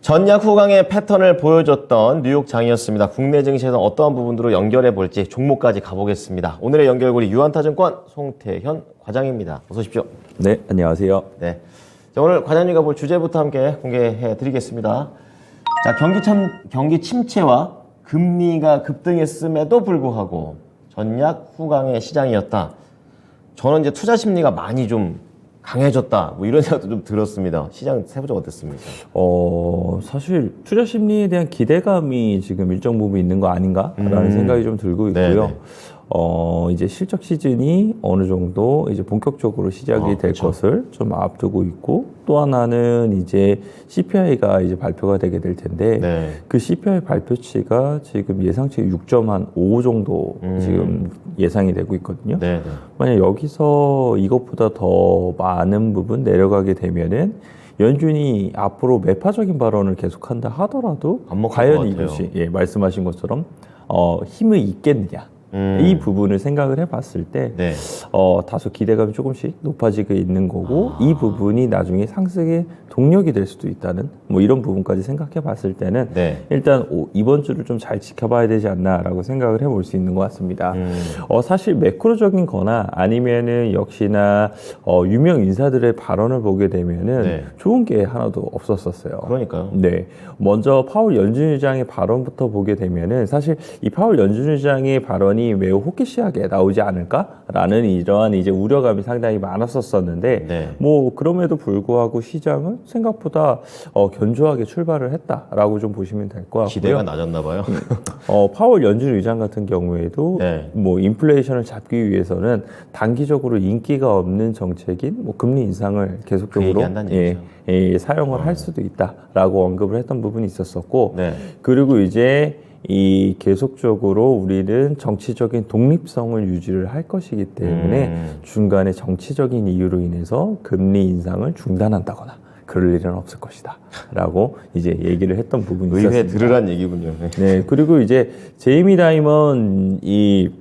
전약 후강의 패턴을 보여줬던 뉴욕장이었습니다. 국내 증시에서 어떠한 부분으로 연결해 볼지 종목까지 가보겠습니다. 오늘의 연결고리 유한타증권 송태현 과장입니다. 어서 오십시오. 네, 안녕하세요. 네, 자, 오늘 과장님과 볼 주제부터 함께 공개해 드리겠습니다. 자, 경기 침체와 금리가 급등했음에도 불구하고 전약 후강의 시장이었다. 저는 이제 투자 심리가 많이 좀 강해졌다, 뭐 이런 생각도 좀 들었습니다. 시장 세부적으로 어땠습니까? 사실 투자 심리에 대한 기대감이 지금 일정 부분 있는 거 아닌가라는 생각이 좀 들고 있고요. 네네. 이제 실적 시즌이 어느 정도 이제 본격적으로 시작이 될 그렇죠. 것을 좀 앞두고 있고, 또 하나는 이제 CPI가 이제 발표가 되게 될 텐데, 네. 그 CPI 발표치가 지금 예상치 6.5 정도 지금 예상이 되고 있거든요. 네. 만약 여기서 이것보다 더 많은 부분 내려가게 되면은 연준이 앞으로 매파적인 발언을 계속한다 하더라도 안먹힐 것 과연 같아요. 이것이 말씀하신 것처럼 힘이 있겠느냐, 이 부분을 생각을 해봤을 때 네. 다소 기대감이 조금씩 높아지고 있는 거고, 이 부분이 나중에 상승의 동력이 될 수도 있다는 뭐 이런 부분까지 생각해 봤을 때는 네. 일단 이번 주를 좀 잘 지켜봐야 되지 않나라고 생각을 해볼 수 있는 것 같습니다. 사실 매크로적인 거나 아니면은 역시나 유명 인사들의 발언을 보게 되면은 네. 좋은 게 하나도 없었었어요. 그러니까요. 네, 먼저 파월 연준 의장의 발언부터 보게 되면은 사실 이 파월 연준 의장의 발언이 매우 호기시하게 나오지 않을까라는 이러한 이제 우려감이 상당히 많았었는데, 네. 뭐 그럼에도 불구하고 시장은 생각보다 견조하게 출발을 했다라고 좀 보시면 될 것 같고요. 기대가 낮았나 봐요. 파월 연준 의장 같은 경우에도 네. 뭐 인플레이션을 잡기 위해서는 단기적으로 인기가 없는 정책인 뭐 금리 인상을 그 계속적으로 얘기한다는 얘기죠. 사용을 할 수도 있다라고 언급을 했던 부분이 있었었고, 네. 그리고 이제 이 계속적으로 우리는 정치적인 독립성을 유지를 할 것이기 때문에 중간에 정치적인 이유로 인해서 금리 인상을 중단한다거나 그럴 일은 없을 것이다 라고 이제 얘기를 했던 부분이 있었습니다. 의회 들으란 얘기군요. 네. 네, 그리고 이제 제이미 다이먼 이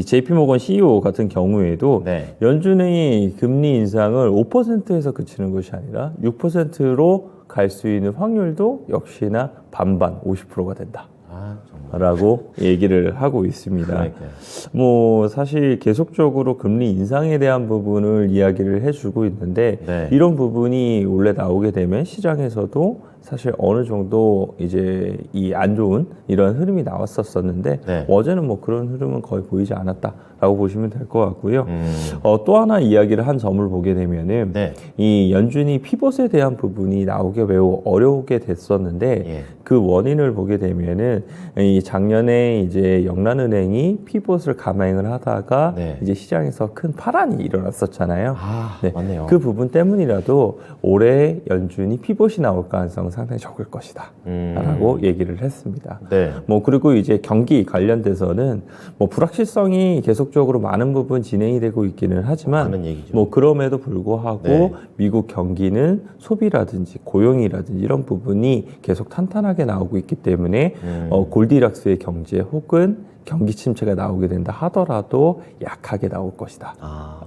JP모건 CEO 같은 경우에도 네. 연준의 금리 인상을 5%에서 그치는 것이 아니라 6%로 갈 수 있는 확률도 역시나 반반 50%가 된다. 라고 얘기를 하고 있습니다. 그러니까요. 뭐 사실 계속적으로 금리 인상에 대한 부분을 이야기를 해주고 있는데, 네. 이런 부분이 원래 나오게 되면 시장에서도 사실 어느 정도 이제 이 안 좋은 이런 흐름이 나왔었는데, 네. 어제는 뭐 그런 흐름은 거의 보이지 않았다라고 보시면 될 것 같고요. 또 하나 이야기를 한 점을 보게 되면은 네. 이 연준이 피벗에 대한 부분이 나오기 매우 어려우게 됐었는데, 예. 그 원인을 보게 되면은 이 작년에 이제 영란은행이 피벗을 감행을 하다가 네. 이제 시장에서 큰 파란이 일어났었잖아요. 네. 맞네요. 그 부분 때문이라도 올해 연준이 피벗이 나올 가능성은 상당히 적을 것이다 라고 얘기를 했습니다. 네. 뭐 그리고 이제 경기 관련돼서는 뭐 불확실성이 계속적으로 많은 부분 진행이 되고 있기는 하지만, 많은 얘기죠. 뭐 그럼에도 불구하고 네. 미국 경기는 소비라든지 고용이라든지 이런 부분이 계속 탄탄하게 나오고 있기 때문에 골디락스의 경제 혹은 경기 침체가 나오게 된다 하더라도 약하게 나올 것이다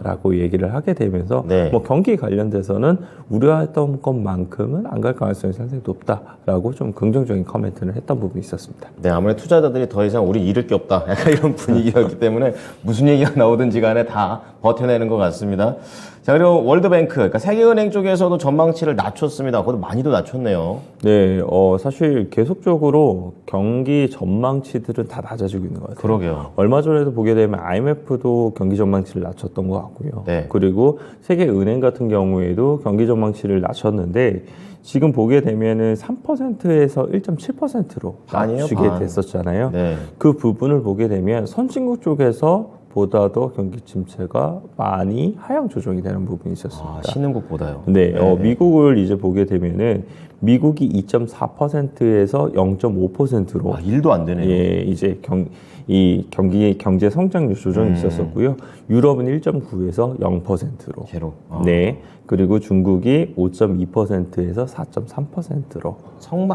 라고 얘기를 하게 되면서, 네. 뭐 경기 관련돼서는 우려했던 것만큼은 안 갈 가능성이 상당히 높다라고 좀 긍정적인 코멘트를 했던 부분이 있었습니다. 네, 아무래도 투자자들이 더 이상 우리 잃을 게 없다, 약간 이런 분위기였기 때문에 무슨 얘기가 나오든지 간에 다 버텨내는 것 같습니다. 자, 그리고 월드뱅크, 그러니까 세계은행 쪽에서도 전망치를 낮췄습니다. 그것도 많이도 낮췄네요. 네, 사실 계속적으로 경기 전망치들은 다 낮아지고 있는 것 같아요. 그러게요. 얼마 전에도 보게 되면 IMF도 경기 전망치를 낮췄던 것 같고요. 네. 그리고 세계은행 같은 경우에도 경기 전망치를 낮췄는데, 지금 보게 되면은 3%에서 1.7%로 반이에요, 낮추게 반. 됐었잖아요. 네. 그 부분을 보게 되면 선진국 쪽에서 보다 더 경기 침체가 많이 하향 조정이 되는 부분이 있었습니다. 신흥국보다요. 네, 미국을 이제 보게 되면은 미국이 2.4%에서 0.5%로 1도 안 되네요. 예, 이제 경제 성장률 조정이 있었었고요. 유럽은 1.9에서 0%로. 제로. 네. 그리고 중국이 5.2%에서 4.3%로.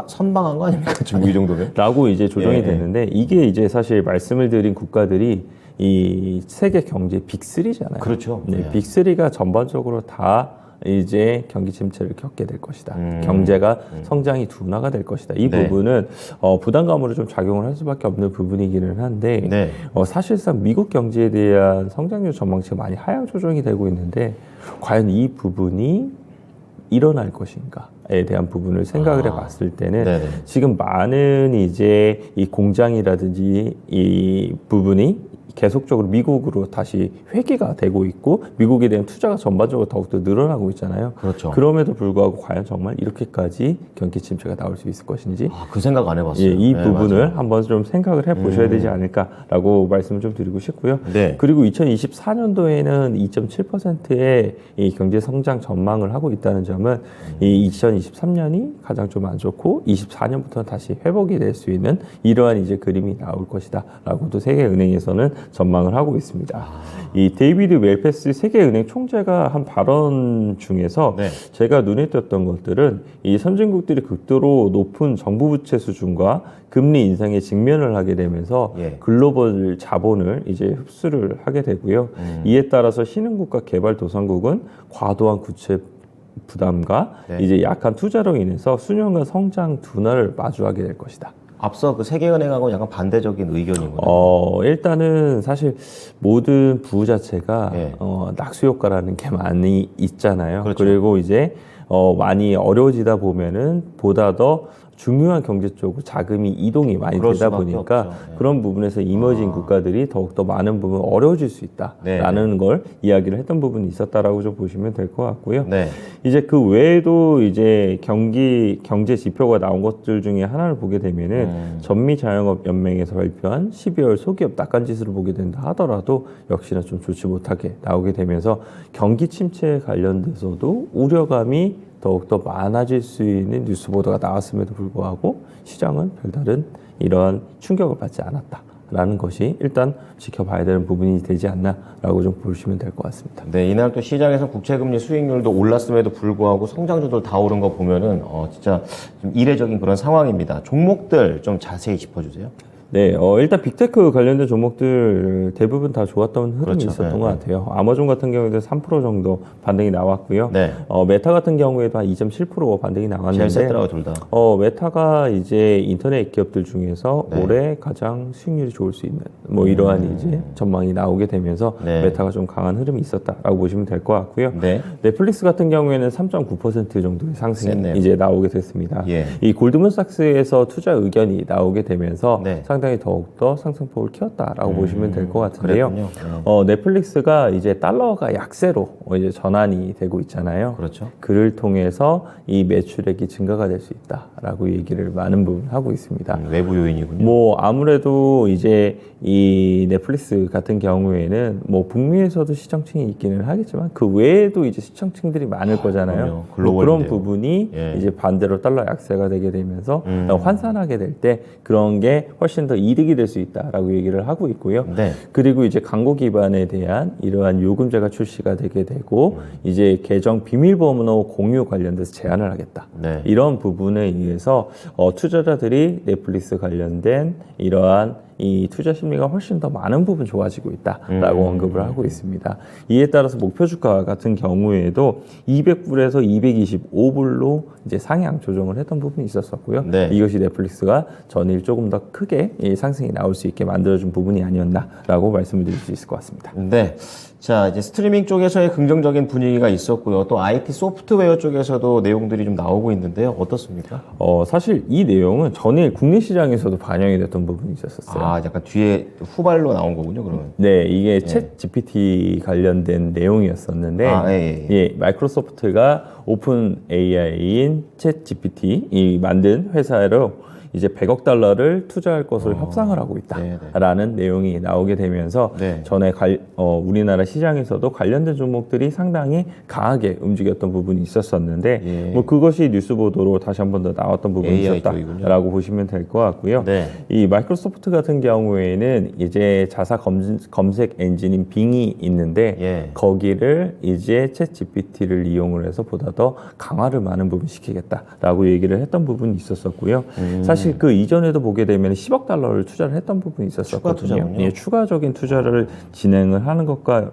선방한 거 아닙니까? 중국 이 정도면? 라고 이제 조정이 예. 됐는데, 이게 이제 사실 말씀을 드린 국가들이 이 세계 경제 빅3잖아요. 그렇죠. 네, 빅3가 전반적으로 다 이제 경기 침체를 겪게 될 것이다. 경제가 성장이 둔화가 될 것이다. 이 네. 부분은 부담감으로 좀 작용을 할 수밖에 없는 부분이기는 한데 네. 사실상 미국 경제에 대한 성장률 전망치가 많이 하향 조정이 되고 있는데 과연 이 부분이 일어날 것인가에 대한 부분을 생각을 해봤을 때는 네네. 지금 많은 이제 이 공장이라든지 이 부분이 계속적으로 미국으로 다시 회귀가 되고 있고 미국에 대한 투자가 전반적으로 더욱더 늘어나고 있잖아요. 그렇죠. 그럼에도 불구하고 과연 정말 이렇게까지 경기 침체가 나올 수 있을 것인지 그 생각 안 해봤어요. 예, 이 네, 부분을 맞아요. 한번 좀 생각을 해보셔야 되지 않을까라고 말씀을 좀 드리고 싶고요. 네. 그리고 2024년도에는 2.7%의 이 경제 성장 전망을 하고 있다는 점은 이 2023년이 가장 좀 안 좋고 24년부터는 다시 회복이 될 수 있는 이러한 이제 그림이 나올 것이다라고도 세계은행에서는 전망을 하고 있습니다. 이 데이비드 웰패스 세계은행 총재가 한 발언 중에서 네. 제가 눈에 띄었던 것들은 이 선진국들이 극도로 높은 정부 부채 수준과 금리 인상에 직면을 하게 되면서 예. 글로벌 자본을 이제 흡수를 하게 되고요. 이에 따라서 신흥국과 개발도상국은 과도한 구체 부담과 네. 이제 약한 투자로 인해서 수년간 성장 둔화를 마주하게 될 것이다. 앞서 그 세계은행하고 약간 반대적인 의견이거든요. 일단은 사실 모든 부호 자체가 예. 낙수 효과라는 게 많이 있잖아요. 그렇죠. 그리고 이제 많이 어려워지다 보면은 보다 더 중요한 경제 쪽으로 자금이 이동이 많이 그럴 되다 수밖에 보니까 없죠. 예. 그런 부분에서 이머징 국가들이 더욱더 많은 부분 어려워질 수 있다라는 걸 이야기를 했던 부분이 있었다라고 좀 보시면 될 것 같고요. 네. 이제 그 외에도 이제 경제 지표가 나온 것들 중에 하나를 보게 되면은 전미자영업연맹에서 발표한 12월 소기업 낙관 지수를 보게 된다 하더라도 역시나 좀 좋지 못하게 나오게 되면서 경기 침체에 관련돼서도 우려감이 더욱더 많아질 수 있는 뉴스 보도가 나왔음에도 불구하고 시장은 별다른 이러한 충격을 받지 않았다라는 것이 일단 지켜봐야 되는 부분이 되지 않나라고 좀 보시면 될 것 같습니다. 네, 이날 또 시장에서 국채금리 수익률도 올랐음에도 불구하고 성장주들 다 오른 거 보면은 진짜 좀 이례적인 그런 상황입니다. 종목들 좀 자세히 짚어주세요. 네, 일단 빅테크 관련된 종목들 대부분 다 좋았던 흐름이 그렇죠. 있었던 네, 것 같아요. 아마존 같은 경우에도 3% 정도 반등이 나왔고요. 네. 메타 같은 경우에도 한 2.7% 반등이 제일 나왔는데 셌더라고 둘 다. 메타가 이제 인터넷 기업들 중에서 네. 올해 가장 수익률이 좋을 수 있는 뭐 이러한 이제 전망이 나오게 되면서 네. 메타가 좀 강한 흐름이 있었다라고 보시면 될 것 같고요. 네. 넷플릭스 같은 경우에는 3.9% 정도의 상승이 셌네요. 이제 나오게 됐습니다. 예. 이 골드만삭스에서 투자 의견이 나오게 되면서 네. 상당히 더욱더 상승폭을 키웠다라고 보시면 될 것 같은데요. 그랬군요. 넷플릭스가 이제 달러가 약세로 이제 전환이 되고 있잖아요. 그렇죠. 그를 통해서 이 매출액이 증가가 될 수 있다라고 얘기를 많은 부분 하고 있습니다. 외부 요인이군요. 뭐 아무래도 이제 이 넷플릭스 같은 경우에는 뭐 북미에서도 시청층이 있기는 하겠지만 그 외에도 이제 시청층들이 많을 거잖아요. 그럼요. 뭐 글로벌인데요. 그런 부분이 예. 이제 반대로 달러 약세가 되게 되면서 환산하게 될 때 그런 게 훨씬 더 이득이 될 수 있다라고 얘기를 하고 있고요. 네. 그리고 이제 광고 기반에 대한 이러한 요금제가 출시가 되게 되고 이제 계정 비밀번호 공유 관련돼서 제한을 하겠다. 네. 이런 부분에 의해서 투자자들이 넷플릭스 관련된 이러한 이 투자 심리가 훨씬 더 많은 부분 좋아지고 있다라고 언급을 하고 있습니다. 이에 따라서 목표 주가 같은 경우에도 200불에서 225불로 이제 상향 조정을 했던 부분이 있었었고요. 네. 이것이 넷플릭스가 전일 조금 더 크게 이 상승이 나올 수 있게 만들어준 부분이 아니었나라고 말씀을 드릴 수 있을 것 같습니다. 네. 자, 이제 스트리밍 쪽에서의 긍정적인 분위기가 있었고요. 또 IT 소프트웨어 쪽에서도 내용들이 좀 나오고 있는데요. 어떻습니까? 사실 이 내용은 전일 국내 시장에서도 반영이 됐던 부분이 있었어요. 약간 뒤에 후발로 나온 거군요, 그러면. 네, 이게 챗 GPT 관련된 내용이었었는데, 예. 마이크로소프트가 오픈 AI인 챗 GPT 이 만든 회사로 이제 100억 달러를 투자할 것으로 협상을 하고 있다라는 내용이 나오게 되면서 네. 전에 우리나라 시장에서도 관련된 종목들이 상당히 강하게 움직였던 부분이 있었었는데 예. 뭐 그것이 뉴스 보도로 다시 한 번 더 나왔던 부분이 AI 있었다라고 쪽이군요. 보시면 될 것 같고요. 네. 이 마이크로소프트 같은 경우에는 이제 자사 검색 엔진인 빙이 있는데 예. 거기를 이제 챗 GPT를 이용을 해서 보다 더 강화를 많은 부분 시키겠다라고 얘기를 했던 부분이 있었었고요. 사실 사실 그 이전에도 보게 되면 10억 달러를 투자를 했던 부분이 추가 있었거든요. 투자군요. 예, 추가적인 투자를 진행을 하는 것과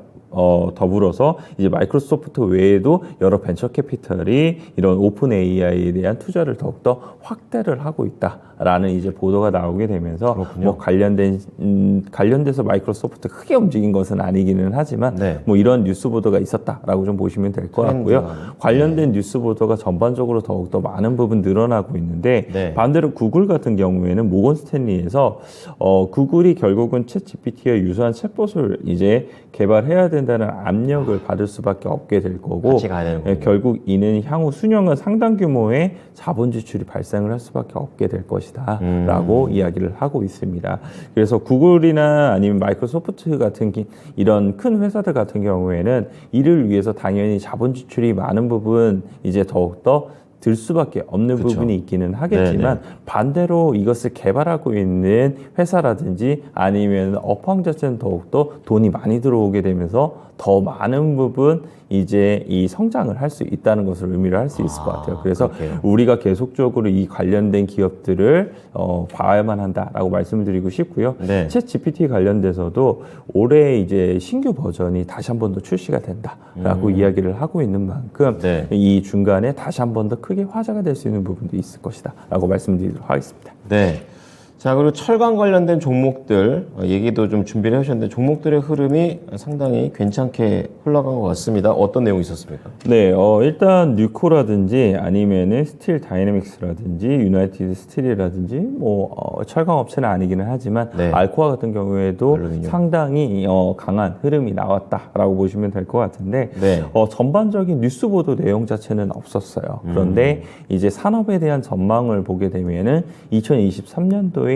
더불어서 이제 마이크로소프트 외에도 여러 벤처 캐피털이 이런 오픈 AI에 대한 투자를 더욱더 확대를 하고 있다라는 이제 보도가 나오게 되면서 그렇군요. 뭐 관련돼서 마이크로소프트 크게 움직인 것은 아니기는 하지만 네. 뭐 이런 뉴스 보도가 있었다라고 좀 보시면 될 것 같고요. 트렌드가. 관련된 뉴스 보도가 전반적으로 더욱더 많은 부분 늘어나고 있는데 네. 반대로 구글 같은 경우에는 모건 스탠리에서 구글이 결국은 챗 GPT와 유사한 챗봇을 이제 개발해야 된다는 압력을 받을 수밖에 없게 될 거고 같이 가야 되는군요. 결국 이는 향후 수년간 상당 규모의 자본 지출이 발생을 할 수밖에 없게 될 것이다 라고 이야기를 하고 있습니다. 그래서 구글이나 아니면 마이크로소프트 같은 이런 큰 회사들 같은 경우에는 이를 위해서 당연히 자본 지출이 많은 부분 이제 더욱더 들 수밖에 없는 그쵸. 부분이 있기는 하겠지만 네네. 반대로 이것을 개발하고 있는 회사라든지 아니면 업황 자체는 더욱더 돈이 많이 들어오게 되면서 더 많은 부분 이제 이 성장을 할 수 있다는 것을 의미를 할 수 있을 것 같아요. 그래서 그렇게요. 우리가 계속적으로 이 관련된 기업들을 봐야만 한다라고 말씀을 드리고 싶고요. 네. 챗 GPT 관련돼서도 올해 이제 신규 버전이 다시 한 번 더 출시가 된다라고 이야기를 하고 있는 만큼 네. 이 중간에 다시 한 번 더 크게 화제가 될 수 있는 부분도 있을 것이다라고 말씀드리도록 하겠습니다. 네. 자, 그리고 철강 관련된 종목들 얘기도 좀 준비를 해주셨는데 종목들의 흐름이 상당히 괜찮게 흘러간 것 같습니다. 어떤 내용이 있었습니까? 네, 일단 뉴코라든지 아니면은 스틸 다이내믹스라든지 유나이티드 스틸이라든지 뭐 철강 업체는 아니기는 하지만 네. 알코아 같은 경우에도 알루미늄. 상당히 강한 흐름이 나왔다라고 보시면 될 것 같은데 네. 전반적인 뉴스 보도 내용 자체는 없었어요. 그런데 이제 산업에 대한 전망을 보게 되면은 2023년도에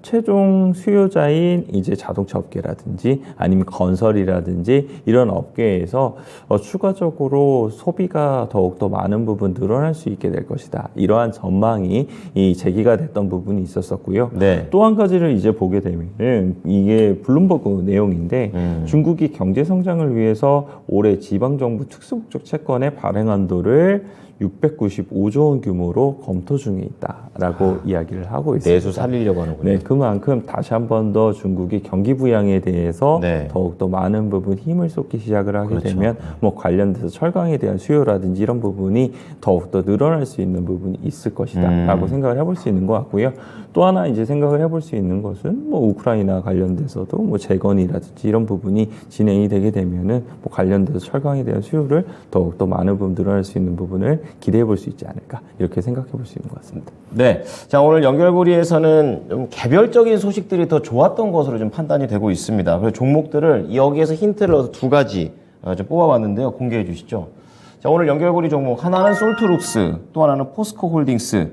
최종 수요자인 이제 자동차 업계라든지 아니면 건설이라든지 이런 업계에서 추가적으로 소비가 더욱더 많은 부분 늘어날 수 있게 될 것이다. 이러한 전망이 제기가 됐던 부분이 있었었고요. 네. 또 한 가지를 이제 보게 되면은 이게 블룸버그 내용인데 중국이 경제 성장을 위해서 올해 지방정부 특수목적 채권의 발행 한도를 695조 원 규모로 검토 중에 있다라고 이야기를 하고 있습니다. 내수 살리려고 하는군요. 네, 그만큼 다시 한 번 더 중국이 경기 부양에 대해서 네. 더욱더 많은 부분 힘을 쏟기 시작을 하게 그렇죠. 되면 뭐 관련돼서 철강에 대한 수요라든지 이런 부분이 더욱더 늘어날 수 있는 부분이 있을 것이다라고 생각을 해볼 수 있는 것 같고요. 또 하나 이제 생각을 해볼 수 있는 것은 뭐 우크라이나 관련돼서도 뭐 재건이라든지 이런 부분이 진행이 되게 되면은 뭐 관련돼서 철강에 대한 수요를 더욱더 많은 부분 늘어날 수 있는 부분을 기대해 볼 수 있지 않을까 이렇게 생각해 볼 수 있는 것 같습니다. 네. 자, 오늘 연결고리에서는 좀 개별적인 소식들이 더 좋았던 것으로 좀 판단이 되고 있습니다. 그래서 종목들을 여기에서 힌트를 얻어 두 가지 좀 뽑아봤는데요. 공개해 주시죠. 자, 오늘 연결고리 종목 하나는 솔트룩스, 또 하나는 포스코 홀딩스,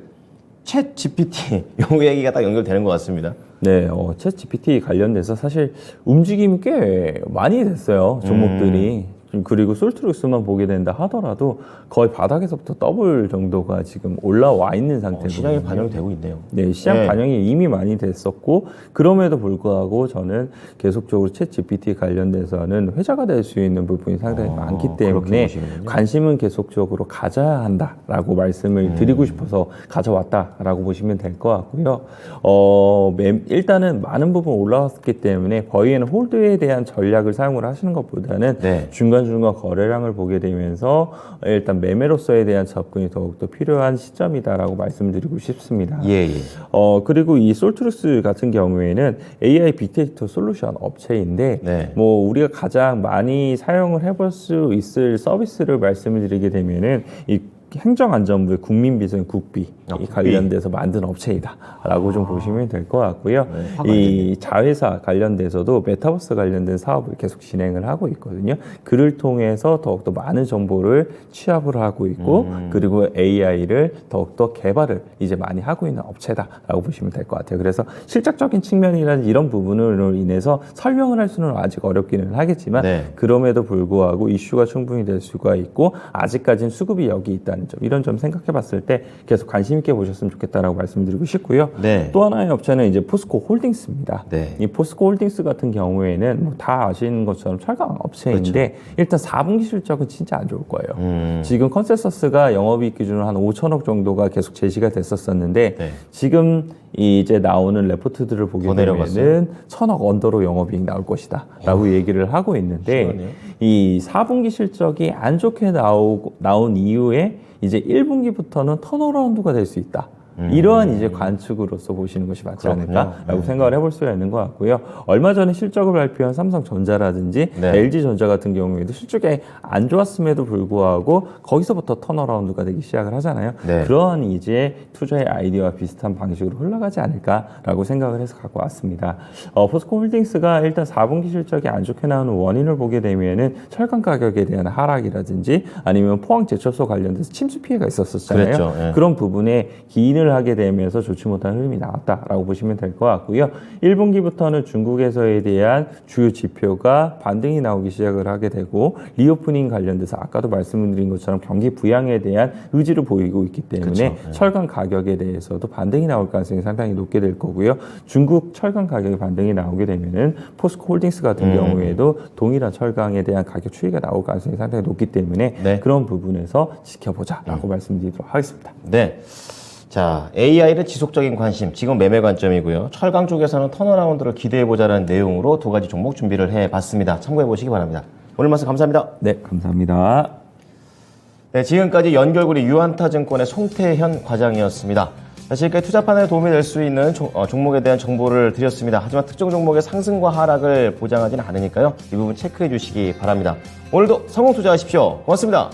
챗 GPT 요 얘기가 딱 연결되는 것 같습니다. 네, 챗 GPT 관련돼서 사실 움직임이 꽤 많이 됐어요. 종목들이. 그리고 솔트룩스만 보게 된다 하더라도 거의 바닥에서부터 더블 정도가 지금 올라와 있는 상태거든요. 시장에 반영이 되고 있네요. 네, 시장 네. 반영이 이미 많이 됐었고 그럼에도 불구하고 저는 계속적으로 챗 GPT 관련돼서는 회자가 될 수 있는 부분이 상당히 많기 그렇게 때문에 보시는군요. 관심은 계속적으로 가져야 한다라고 말씀을 드리고 싶어서 가져왔다라고 보시면 될 것 같고요. 일단은 많은 부분 올라왔기 때문에 버이앤 홀드에 대한 전략을 사용을 하시는 것보다는 네. 중간중간 거래량을 보게 되면서 일단 매매로서에 대한 접근이 더욱더 필요한 시점이다라고 말씀드리고 싶습니다. 예, 예. 그리고 이 솔트루스 같은 경우에는 AI 빅데이터 솔루션 업체인데 네. 뭐 우리가 가장 많이 사용을 해볼 수 있을 서비스를 말씀을 드리게 되면은 이 행정안전부의 국민비선 국비 이 관련돼서 만든 업체이다라고 좀 보시면 될 것 같고요. 네, 이 자회사 관련돼서도 메타버스 관련된 사업을 계속 진행을 하고 있거든요. 그를 통해서 더욱더 많은 정보를 취합을 하고 있고 그리고 AI를 더욱더 개발을 이제 많이 하고 있는 업체다라고 보시면 될 것 같아요. 그래서 실적적인 측면이라는 이런 부분으로 인해서 설명을 할 수는 아직 어렵기는 하겠지만 네. 그럼에도 불구하고 이슈가 충분히 될 수가 있고 아직까지는 수급이 여기 있다는 점 이런 점 생각해 봤을 때 계속 관심 있게 보셨으면 좋겠다라고 말씀드리고 싶고요. 네. 또 하나의 업체는 이제 포스코 홀딩스입니다. 네. 이 포스코 홀딩스 같은 경우에는 뭐 다 아시는 것처럼 철강 업체인데 일단 4분기 실적은 진짜 안 좋을 거예요. 지금 컨센서스가 영업이익 기준으로 한 5천억 정도가 계속 제시가 됐었었는데 네. 지금 이제 나오는 레포트들을 보게 더 내려갔어요? 되면은 1,000억 언더로 영업이익 나올 것이다라고 얘기를 하고 있는데 심하네요. 이 4분기 실적이 안 좋게 나온 이후에 이제 1분기부터는 턴어라운드가 될 수 있다. 이러한 이제 관측으로서 보시는 것이 맞지 그렇군요. 않을까라고 생각을 해볼 수가 있는 것 같고요. 얼마 전에 실적을 발표한 삼성전자라든지 네. LG전자 같은 경우에도 실적이 안 좋았음에도 불구하고 거기서부터 턴어라운드가 되기 시작을 하잖아요. 네. 그런 이제 투자의 아이디어와 비슷한 방식으로 흘러가지 않을까라고 생각을 해서 갖고 왔습니다. 포스코홀딩스가 일단 4분기 실적이 안 좋게 나오는 원인을 보게 되면은 철강 가격에 대한 하락이라든지 아니면 포항 제철소 관련돼서 침수 피해가 있었었잖아요. 그랬죠. 예. 그런 부분에 기인을 하게 되면서 좋지 못한 흐름이 나왔다라고 보시면 될 것 같고요. 1분기부터는 중국에서에 대한 주요 지표가 반등이 나오기 시작을 하게 되고 리오프닝 관련돼서 아까도 말씀드린 것처럼 경기 부양에 대한 의지를 보이고 있기 때문에 그쵸. 철강 가격에 대해서도 반등이 나올 가능성이 상당히 높게 될 거고요. 중국 철강 가격의 반등이 나오게 되면은 포스코홀딩스 같은 경우에도 동일한 철강에 대한 가격 추이가 나올 가능성이 상당히 높기 때문에 네. 그런 부분에서 지켜보자라고 말씀드리도록 하겠습니다. 네. 자, AI의 지속적인 관심, 지금 매매 관점이고요. 철강 쪽에서는 턴어라운드를 기대해보자는 내용으로 두 가지 종목 준비를 해봤습니다. 참고해보시기 바랍니다. 오늘 말씀 감사합니다. 네, 감사합니다. 네, 지금까지 연결고리 유한타증권의 송태현 과장이었습니다. 지금까지 투자판에 도움이 될 수 있는 종목에 대한 정보를 드렸습니다. 하지만 특정 종목의 상승과 하락을 보장하지는 않으니까요. 이 부분 체크해 주시기 바랍니다. 오늘도 성공 투자하십시오. 고맙습니다.